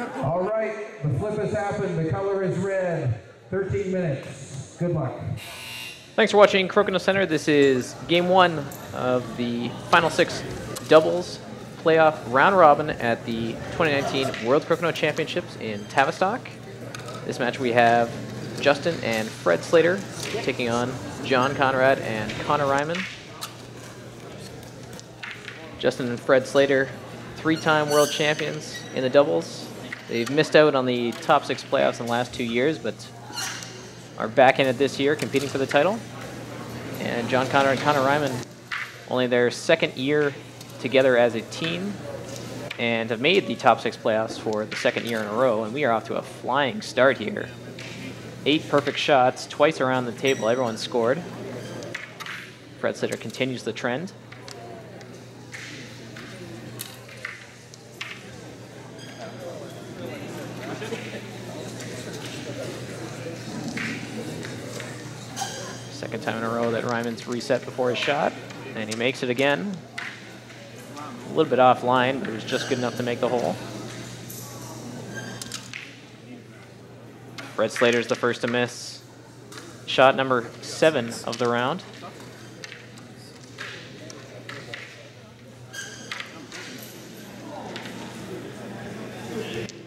All right, the flip has happened. The color is red. 13 minutes. Good luck. Thanks for watching Crokinole Center. This is game one of the Final Six doubles playoff round robin at the 2019 World Crokinole Championships in Tavistock. This match we have Justin and Fred Slater taking on John Conrad and Connor Reinman. Justin and Fred Slater, three-time world champions in the doubles. They've missed out on the top six playoffs in the last 2 years, but are back in it this year, competing for the title. And John Conrad and Connor Reinman, only their second year together as a team, and have made the top six playoffs for the second year in a row. And we are off to a flying start here. 8 perfect shots, twice around the table. Everyone scored. Fred Slater continues the trend. Second time in a row that Reinman's reset before his shot, and he makes it again. A little bit offline, but it was just good enough to make the hole. Fred Slater's the first to miss. Shot number 7 of the round.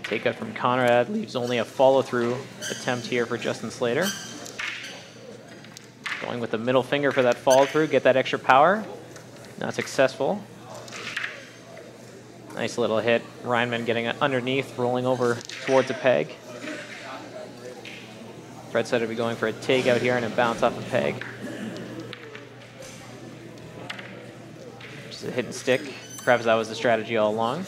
Takeout from Conrad leaves only a follow-through attempt here for Justin Slater. Going with the middle finger for that follow-through, get that extra power. Not successful. Nice little hit. Reinman getting it underneath, rolling over towards a peg. Fred Slater will be going for a takeout here and a bounce off a peg. Just a hit and stick. Perhaps that was the strategy all along.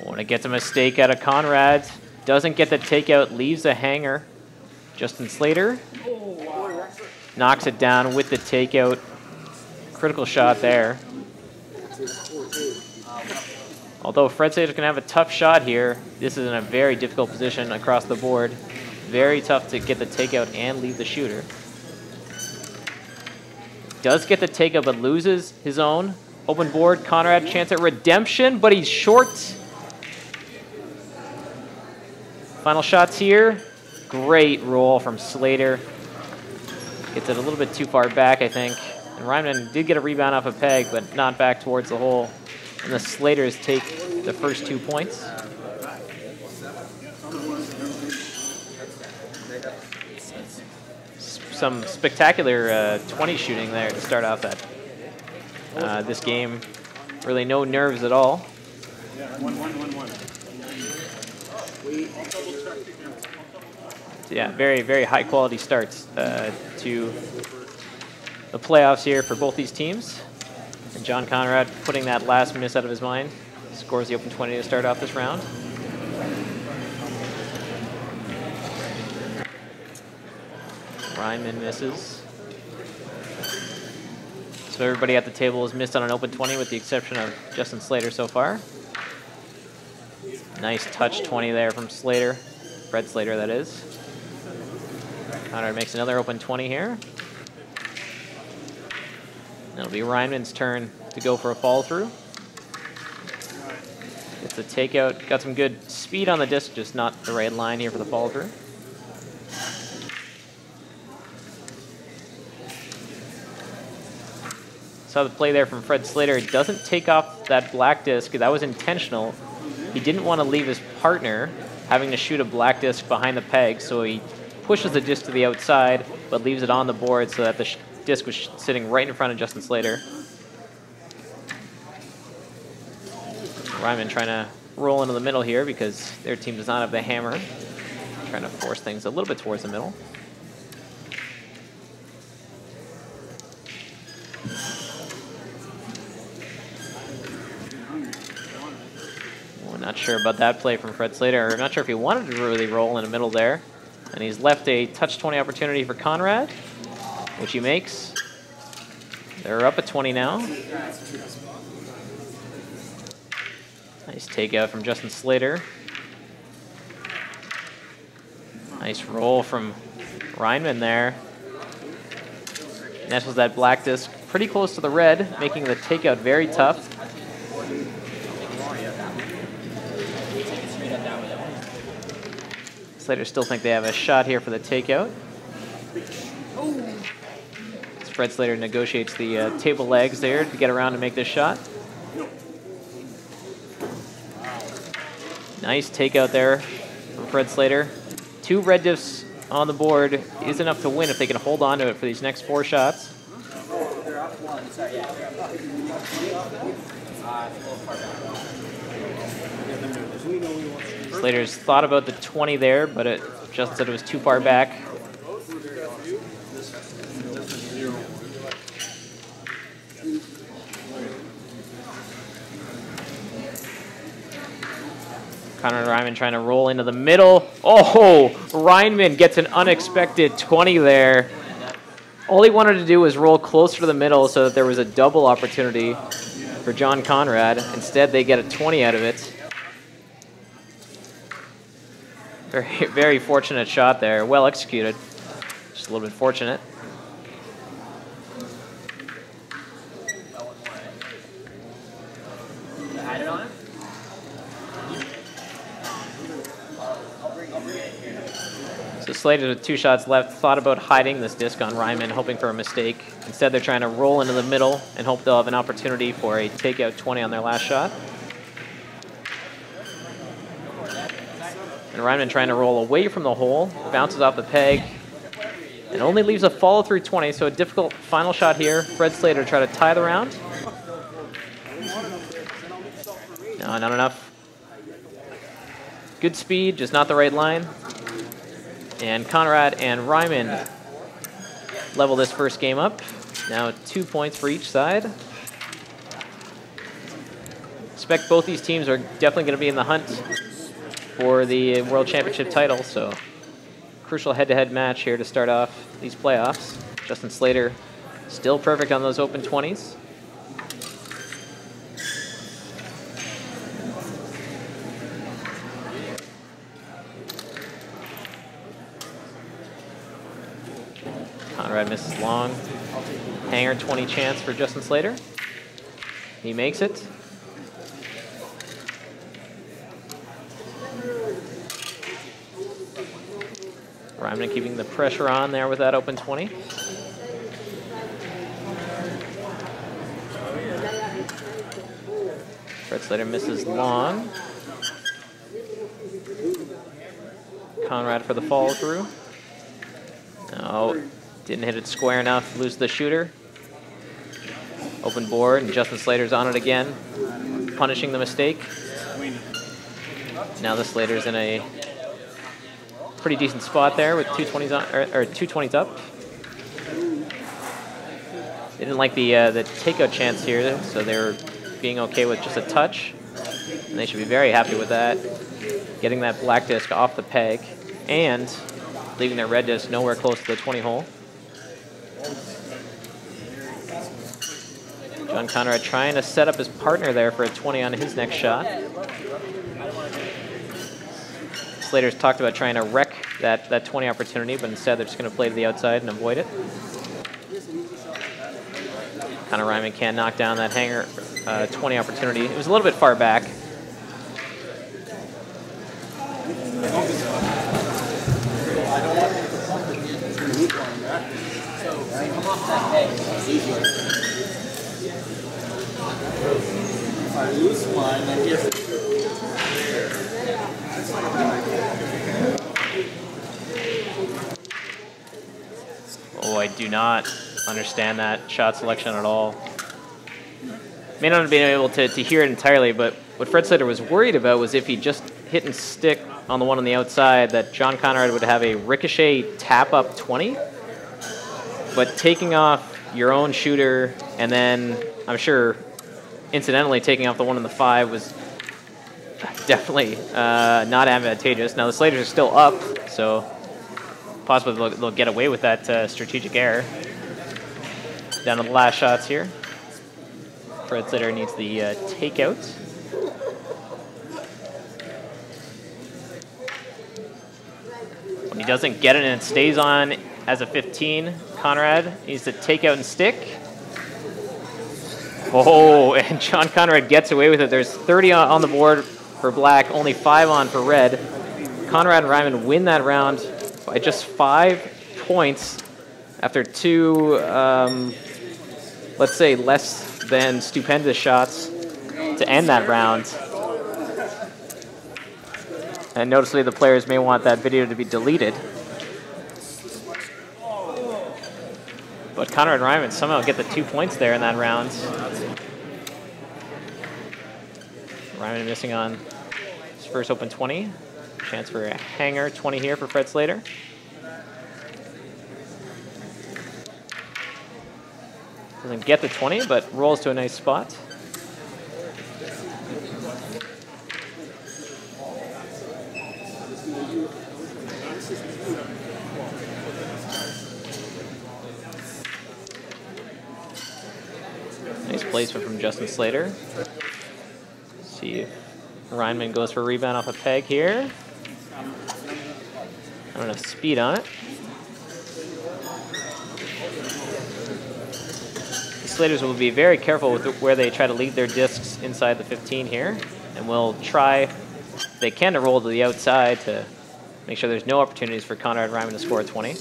When it gets a mistake out of Conrad, doesn't get the takeout, leaves a hanger. Justin Slater knocks it down with the takeout. Critical shot there. Although Fred Slater's going to have a tough shot here, this is in a very difficult position across the board. Very tough to get the takeout and leave the shooter. Does get the takeout, but loses his own. Open board, Conrad, chance at redemption, but he's short. Final shots here. Great roll from Slater. Gets it a little bit too far back, I think. And Reinman did get a rebound off a peg, but not back towards the hole. And the Slaters take the first 2 points. Some spectacular 20 shooting there to start off that. This game, really no nerves at all. So yeah, very, very high quality starts to the playoffs here for both these teams. And John Conrad putting that last miss out of his mind. Scores the open 20 to start off this round. Reinman misses. So everybody at the table has missed on an open 20 with the exception of Justin Slater so far. Nice touch 20 there from Slater. Fred Slater, that is. Conrad makes another open 20 here. It'll be Reinman's turn to go for a follow-through. Gets the takeout. Got some good speed on the disc, just not the right line here for the follow-through. Saw the play there from Fred Slater. It doesn't take off that black disc. That was intentional. He didn't want to leave his partner having to shoot a black disc behind the peg, so he pushes the disc to the outside, but leaves it on the board so that the disc was sitting right in front of Justin Slater. Reinman trying to roll into the middle here because their team does not have the hammer. Trying to force things a little bit towards the middle. We're not sure about that play from Fred Slater. I'm not sure if he wanted to really roll in the middle there. And he's left a touch 20 opportunity for Conrad, which he makes. They're up at 20 now. Nice takeout from Justin Slater. Nice roll from Reinman there. Nestles that black disc pretty close to the red, making the takeout very tough. Slater still think they have a shot here for the takeout. As Fred Slater negotiates the table legs there to get around to make this shot. Nice takeout there from Fred Slater. 2 red diffs on the board is enough to win if they can hold on to it for these next 4 shots. Slater's thought about the 20 there, but it just said it was too far back. Conrad Reinman trying to roll into the middle. Oh, Reinman gets an unexpected 20 there. All he wanted to do was roll closer to the middle so that there was a double opportunity for John Conrad. Instead, they get a 20 out of it. Very, very fortunate shot there. Well executed. Just a little bit fortunate. So Slater with 2 shots left thought about hiding this disc on Reinman, hoping for a mistake. Instead, they're trying to roll into the middle and hope they'll have an opportunity for a takeout 20 on their last shot. And Reinman trying to roll away from the hole, bounces off the peg, and only leaves a follow-through 20, so a difficult final shot here. Fred Slater try to tie the round. No, not enough. Good speed, just not the right line. And Conrad and Reinman level this first game up. Now 2 points for each side. Expect both these teams are definitely going to be in the hunt for the World Championship title, so crucial head-to-head match here to start off these playoffs. Justin Slater still perfect on those open 20s. Conrad misses long. Hanger 20 chance for Justin Slater. He makes it. Reinman keeping the pressure on there with that open 20. Fred Slater misses long. Conrad for the follow through. No, didn't hit it square enough, lose the shooter. Open board, and Justin Slater's on it again, punishing the mistake. Now the Slater's in a pretty decent spot there with 220s on, or 220s up. They didn't like the takeout chance here, so they were being okay with just a touch. And they should be very happy with that. Getting that black disc off the peg and leaving their red disc nowhere close to the 20 hole. John Conrad trying to set up his partner there for a 20 on his next shot. Slater's talked about trying to wreck that 20 opportunity, but instead they're just going to play to the outside and avoid it. Conor Reinman can't knock down that hanger 20 opportunity. It was a little bit far back. I lose mine, I guess. Oh, I do not understand that shot selection at all. May not have been able to hear it entirely, but what Fred Slater was worried about was if he just hit and stick on the one on the outside, that John Conrad would have a ricochet tap-up 20. But taking off your own shooter and then, I'm sure, incidentally taking off the one on the 5 was definitely not advantageous. Now the Slaters are still up, so possibly they'll get away with that strategic error. Down to the last shots here. Fred Slater needs the takeout. When he doesn't get it and it stays on as a 15, Conrad needs to take out and stick. Oh, and John Conrad gets away with it. There's 30 on the board for black, only 5 on for red. Conrad and Reinman win that round by just 5 points after 2, let's say, less than stupendous shots to end that round. And noticeably, the players may want that video to be deleted. But Conrad and Reinman somehow get the 2 points there in that round. Reinman missing on his first open 20. Chance for a hanger 20 here for Fred Slater. Doesn't get the 20, but rolls to a nice spot. Nice placement from Justin Slater. See if Reinman goes for a rebound off a peg here. Not enough speed on it. The Slaters will be very careful with where they try to leave their discs inside the 15 here, and will try, if they can, to roll to the outside to make sure there's no opportunities for Conrad and Reinman to score a 20.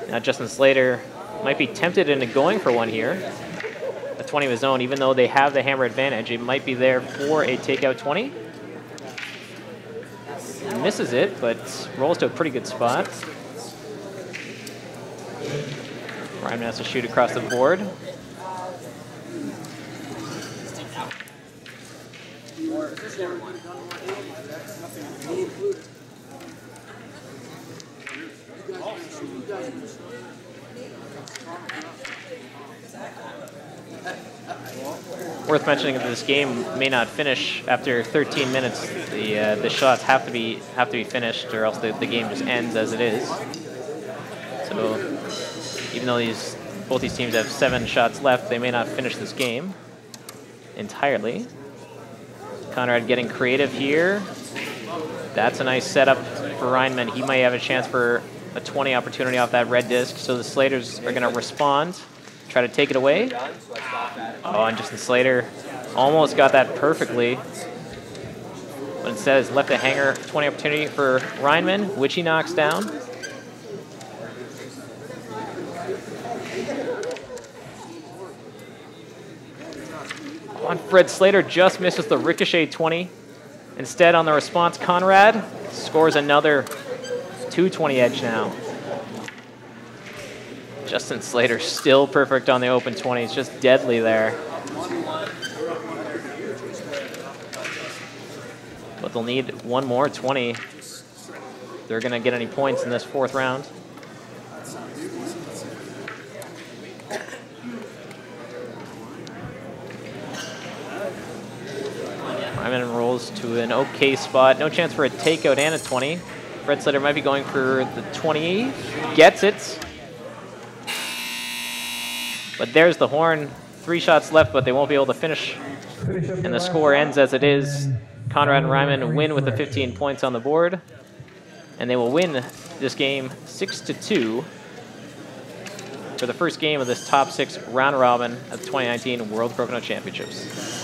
Now Justin Slater might be tempted into going for one here. A 20 of his own, even though they have the hammer advantage. It might be there for a takeout 20. He misses it, but rolls to a pretty good spot. Reinman has to shoot across the board. Worth mentioning that this game may not finish after 13 minutes. The shots have to be finished, or else the game just ends as it is. So even though both these teams have 7 shots left, they may not finish this game entirely. Conrad getting creative here. That's a nice setup for Reinman. He might have a chance for a 20 opportunity off that red disc. So the Slaters are going to respond, try to take it away. Oh, and Justin Slater almost got that perfectly. But instead has left a hanger 20 opportunity for Reinman, which he knocks down. On Fred Slater just misses the ricochet 20. Instead, on the response, Conrad scores another 220 edge now. Justin Slater still perfect on the open 20. He's just deadly there. But they'll need one more 20 if they're going to get any points in this 4th round. Reinman rolls to an okay spot. No chance for a takeout and a 20. Fred Slater might be going for the 20. Gets it. But there's the horn. 3 shots left, but they won't be able to finish. And the score ends as it is. Conrad and Reinman win with the 15 points on the board. And they will win this game 6-2 for the first game of this top 6 round robin of the 2019 World Crokinole Championships.